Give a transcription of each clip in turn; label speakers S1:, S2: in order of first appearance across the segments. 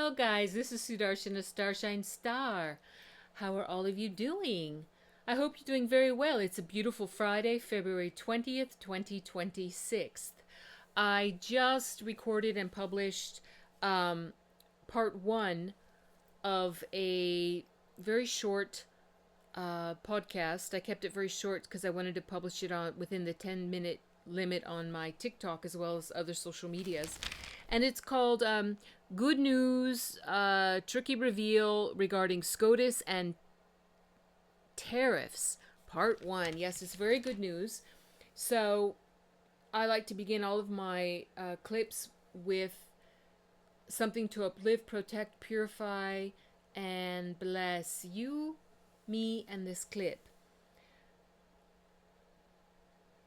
S1: Hello guys, this is Sudarshan, a Starshine Star. How are all of you doing? I hope you're doing very well. It's a beautiful Friday, February 20th, 2026. I just recorded and published part one of a very short podcast. I kept it very short because I wanted to publish it on within the 10-minute limit on my TikTok as well as other social medias. And it's called Good News, Tricky Reveal Regarding Scotus and TARIFFS, Part 1. Yes, it's very good news. So I like to begin all of my clips with something to uplift, protect, purify, and bless you, me, and this clip.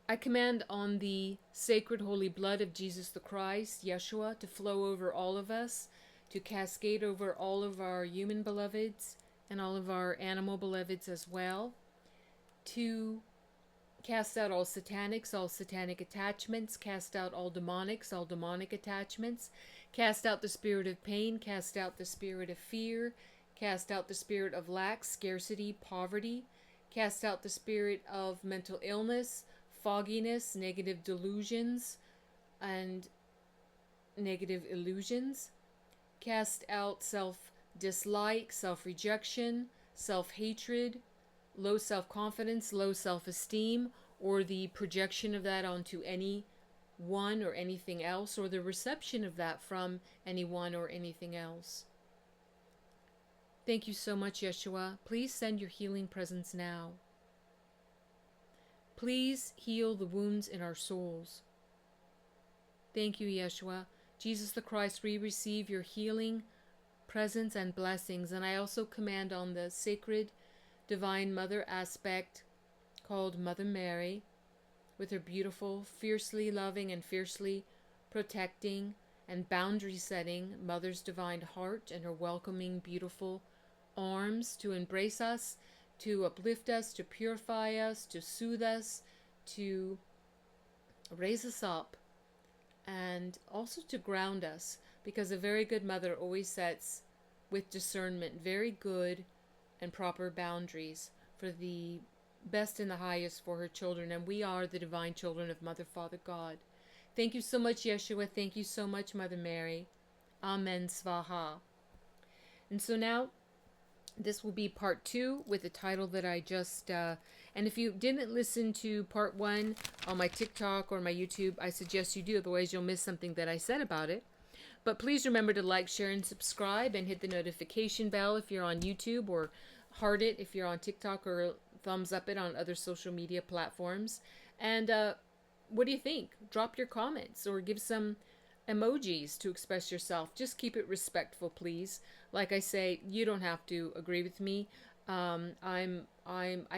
S1: I command on the sacred holy blood of Jesus the Christ, Yeshua, to flow over all of us, to cascade over all of our human beloveds and all of our animal beloveds as well, to cast out all satanics, all satanic attachments, cast out all demonics, all demonic attachments, cast out the spirit of pain, cast out the spirit of fear, cast out the spirit of lack, scarcity, poverty, cast out the spirit of mental illness, fogginess, negative delusions, and negative illusions. Cast out self-dislike, self-rejection, self-hatred, low self-confidence, low self-esteem, or the projection of that onto anyone or anything else, or the reception of that from anyone or anything else. Thank you so much, Yeshua. Please send your healing presence now. Please heal the wounds in our souls. Thank you, Yeshua. Jesus the Christ, we receive your healing presence and blessings. And I also command on the sacred divine mother aspect called Mother Mary, with her beautiful, fiercely loving and fiercely protecting and boundary setting mother's divine heart and her welcoming, beautiful arms to embrace us, to uplift us, to purify us, to soothe us, to raise us up, and also to ground us, because a very good mother always sets, with discernment, very good and proper boundaries for the best and the highest for her children, and we are the divine children of Mother, Father, God. Thank you so much, Yeshua. Thank you so much, Mother Mary. Amen. Svaha. And so now, this will be part 2 with the title that I just, and if you didn't listen to part 1 on my TikTok or my YouTube, I suggest you do, otherwise you'll miss something that I said about it. But please remember to like, share, and subscribe, and hit the notification bell if you're on YouTube, or heart it if you're on TikTok, or thumbs up it on other social media platforms. And what do you think? Drop your comments or give some emojis to express yourself. Just keep it respectful, please. Like I say, you don't have to agree with me. I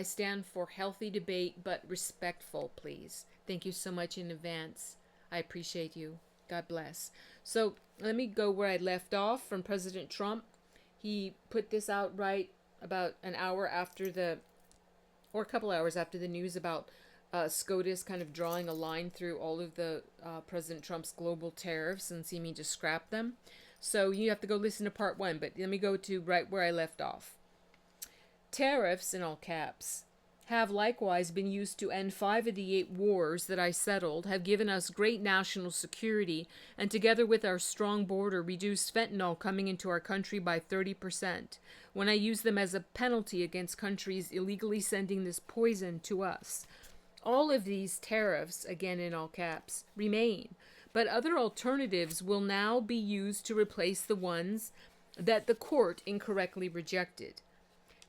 S1: stand for healthy debate, but respectful, please. Thank you so much in advance. I appreciate you. God bless. So let me go where I left off from President Trump. He put this out right about an hour after or a couple hours after the news about Scotus kind of drawing a line through all of the President Trump's global tariffs and seeming to scrap them. So you have to go listen to part 1, but let me go to right where I left off. Tariffs, in all caps, have likewise been used to end 5 of the 8 wars that I settled, have given us great national security, and together with our strong border, reduced fentanyl coming into our country by 30%, when I use them as a penalty against countries illegally sending this poison to us. All of these tariffs, again in all caps, remain, but other alternatives will now be used to replace the ones that the court incorrectly rejected.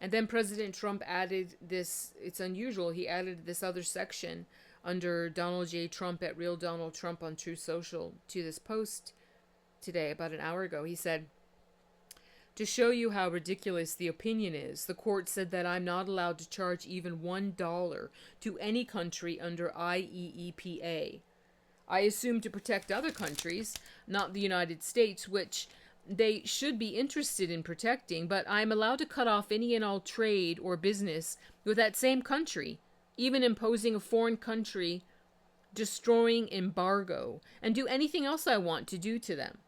S1: And then President Trump added this, it's unusual, he added this other section under Donald J. Trump at Real Donald Trump on True Social to this post today, about an hour ago. He said, "To show you how ridiculous the opinion is, the court said that I'm not allowed to charge even $1 to any country under IEEPA. I assume to protect other countries, not the United States, which they should be interested in protecting, but I'm allowed to cut off any and all trade or business with that same country, even imposing a foreign country destroying embargo, and do anything else I want to do to them.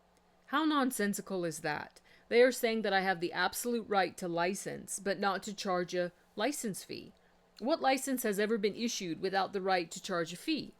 S1: How nonsensical is that? They are saying that I have the absolute right to license, but not to charge a license fee. What license has ever been issued without the right to charge a fee?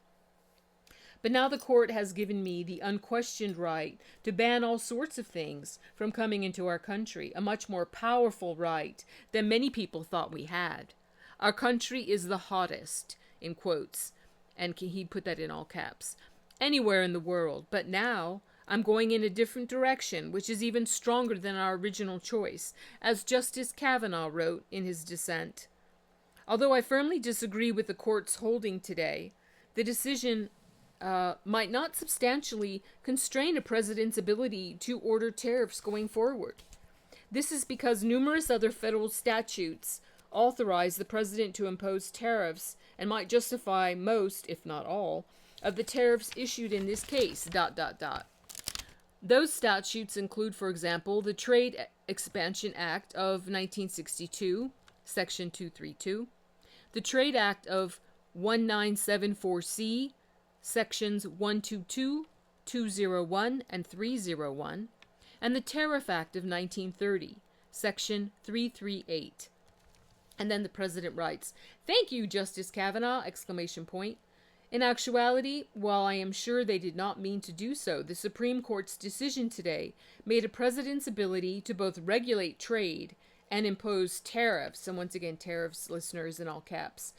S1: But now the court has given me the unquestioned right to ban all sorts of things from coming into our country, a much more powerful right than many people thought we had. Our country is the hottest, in quotes, and he put that in all caps, anywhere in the world. But now I'm going in a different direction, which is even stronger than our original choice, as Justice Kavanaugh wrote in his dissent. Although I firmly disagree with the court's holding today, the decision might not substantially constrain a president's ability to order tariffs going forward. This is because numerous other federal statutes authorize the president to impose tariffs and might justify most, if not all, of the tariffs issued in this case, ... Those statutes include, for example, the Trade Expansion Act of 1962, Section 232, the Trade Act of 1974C, Sections 122, 201, and 301, and the Tariff Act of 1930, Section 338. And then the president writes, "Thank you, Justice Kavanaugh!" ! In actuality, while I am sure they did not mean to do so, the Supreme Court's decision today made a president's ability to both regulate trade and impose tariffs, and once again, tariffs, listeners, in all caps,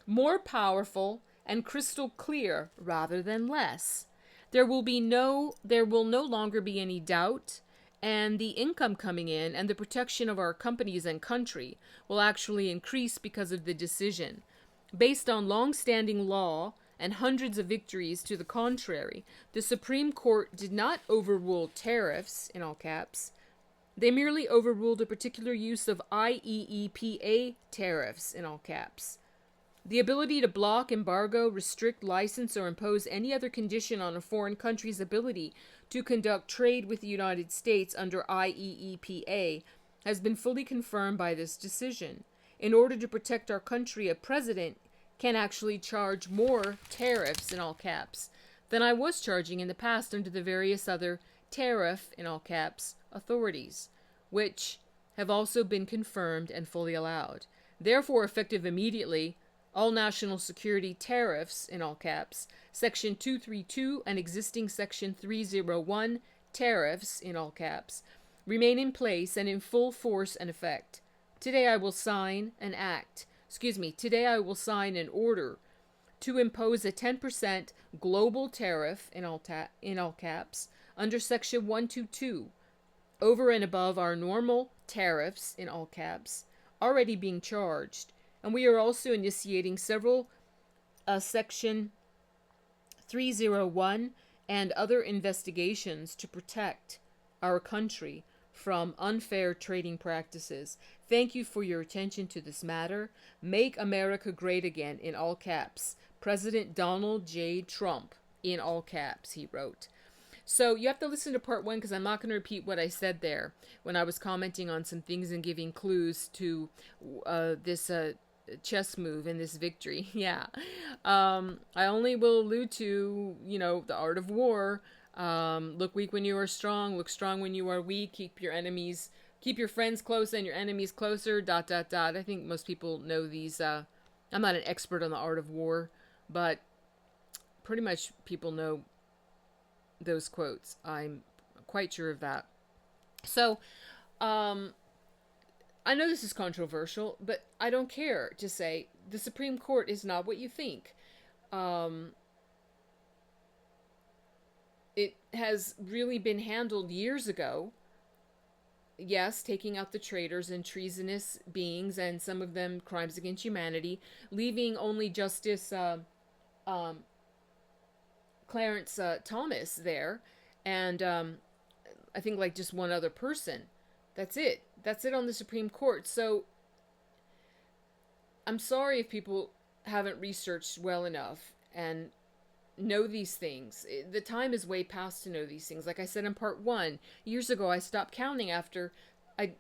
S1: more powerful and crystal clear rather than less. There will no longer be any doubt, and the income coming in and the protection of our companies and country will actually increase because of the decision. Based on long-standing law and hundreds of victories to the contrary, the Supreme Court did not overrule tariffs, in all caps. They merely overruled a particular use of IEEPA tariffs, in all caps. The ability to block, embargo, restrict, license, or impose any other condition on a foreign country's ability to conduct trade with the United States under IEEPA has been fully confirmed by this decision. In order to protect our country, a president can actually charge more tariffs, in all caps, than I was charging in the past under the various other tariff, in all caps, authorities, which have also been confirmed and fully allowed. Therefore, effective immediately, all national security tariffs, in all caps, Section 232 and existing Section 301 tariffs, in all caps, remain in place and in full force and effect. Today I will sign an order to impose a 10% global tariff, in all caps, under Section 122, over and above our normal tariffs, in all caps, already being charged. And we are also initiating several Section 301 and other investigations to protect our country from unfair trading practices. Thank you for your attention to this matter. Make America great again, in all caps. President Donald J. Trump, in all caps, he wrote. So you have to listen to part one because I'm not going to repeat what I said there when I was commenting on some things and giving clues to this chess move and this victory. Yeah. I only will allude to, the art of war. Look weak when you are strong. Look strong when you are weak. Keep your friends close and your enemies closer, ... I think most people know these. I'm not an expert on the art of war, but pretty much people know those quotes. I'm quite sure of that. So, I know this is controversial, but I don't care to say the Supreme Court is not what you think. It has really been handled years ago. Yes, taking out the traitors and treasonous beings and some of them crimes against humanity, leaving only Justice Clarence Thomas there, and I think like just one other person. That's it. That's it on the Supreme Court. So I'm sorry if people haven't researched well enough and know these things. The time is way past to know these things. Like I said in part one, years ago I stopped counting after I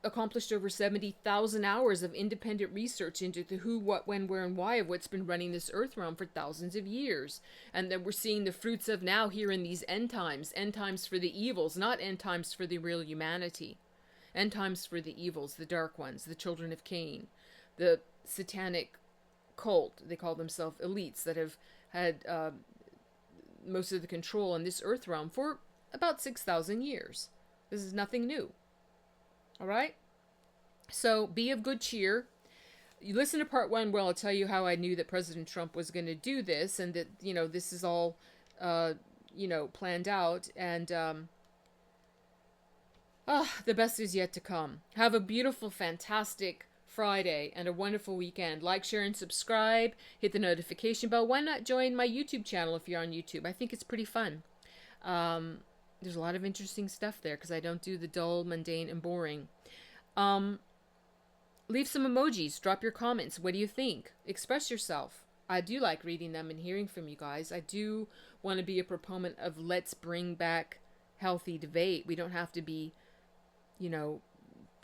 S1: accomplished over 70,000 hours of independent research into the who, what, when, where, and why of what's been running this earth realm for thousands of years. And that we're seeing the fruits of now here in these end times for the evils, not end times for the real humanity. End times for the evils, the dark ones, the children of Cain, the satanic cult, they call themselves elites, that have had most of the control on this earth realm for about 6,000 years. This is nothing new. All right? So be of good cheer. You listen to part one where I'll tell you how I knew that President Trump was going to do this, and that, this is all, planned out. And the best is yet to come. Have a beautiful, fantastic Friday and a wonderful weekend. Like, share, and subscribe. Hit the notification bell. Why not join my YouTube channel if you're on YouTube? I think it's pretty fun. There's a lot of interesting stuff there because I don't do the dull, mundane, and boring. Leave some emojis. Drop your comments. What do you think? Express yourself. I do like reading them and hearing from you guys. I do want to be a proponent of let's bring back healthy debate. We don't have to be,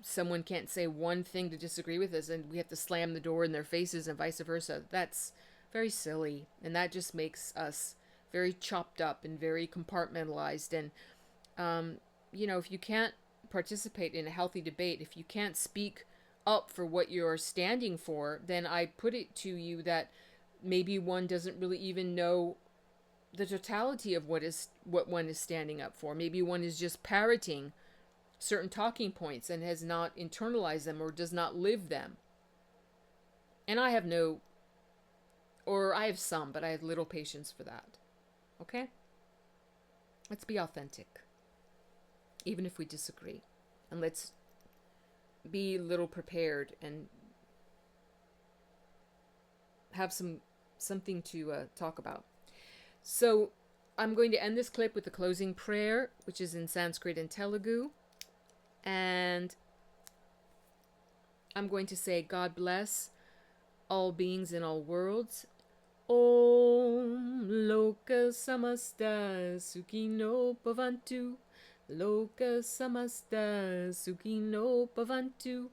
S1: someone can't say one thing to disagree with us and we have to slam the door in their faces and vice versa. That's very silly. And that just makes us very chopped up and very compartmentalized. And, if you can't participate in a healthy debate, if you can't speak up for what you're standing for, then I put it to you that maybe one doesn't really even know the totality of what one is standing up for. Maybe one is just parroting certain talking points and has not internalized them or does not live them. And I have some, but I have little patience for that. Okay? Let's be authentic, even if we disagree. And let's be a little prepared and have something to talk about. So I'm going to end this clip with the closing prayer, which is in Sanskrit and Telugu. And I'm going to say, God bless all beings in all worlds. Om Loka Samasta Sukhino Bhavantu. Loka Samasta Sukhino Bhavantu.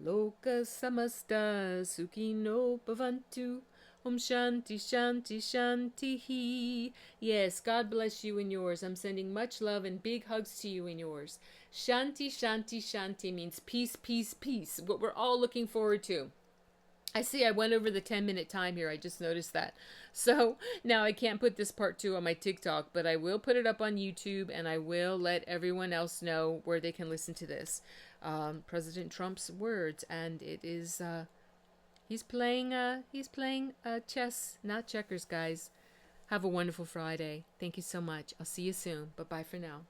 S1: Loka Samasta Sukhino Bhavantu. Om Shanti Shanti Shanti. Yes, God bless you and yours. I'm sending much love and big hugs to you and yours. Shanti Shanti Shanti means peace, peace, peace. What we're all looking forward to. I see I went over the 10-minute time here. I just noticed that. So now I can't put this part 2 on my TikTok, but I will put it up on YouTube, and I will let everyone else know where they can listen to this. President Trump's words, and it is he's playing chess, not checkers, guys. Have a wonderful Friday. Thank you so much. I'll see you soon. Bye-bye for now.